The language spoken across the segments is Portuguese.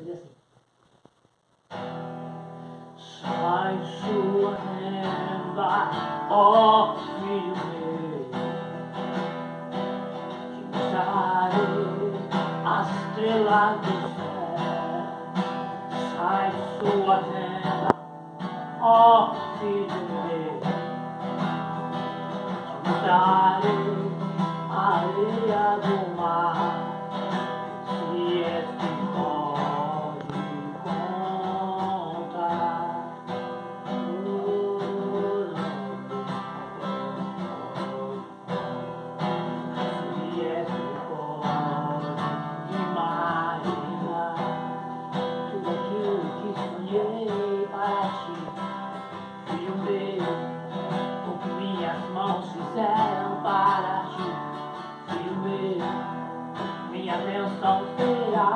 fazer assim. Sai sua renda, ó filho meu, te mostrarei as estrelas do céu. Sai sua renda, ó filho meu, te mostrarei a areia do mar. Se és que pode contar. Se és que pode imaginar tudo aquilo que sonhei para ti, filho meu, o que minhas mãos fizeram para ti, filho meu, minha bênção será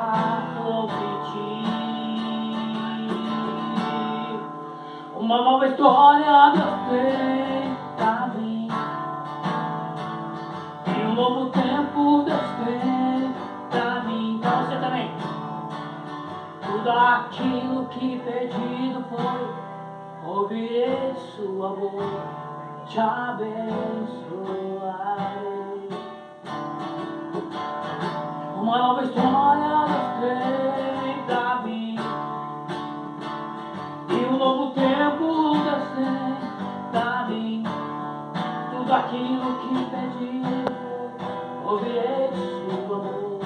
sobre ti. Uma nova história Deus tem pra mim, e um novo tempo Deus tem pra mim. Pra você também. Tudo aquilo que pedido foi, ouvirei sua voz, te abençoarei. Uma nova história Deus tem pra mim, e um novo tempo Deus tem pra mim. Tudo aquilo que pedi, ouvirei sua voz,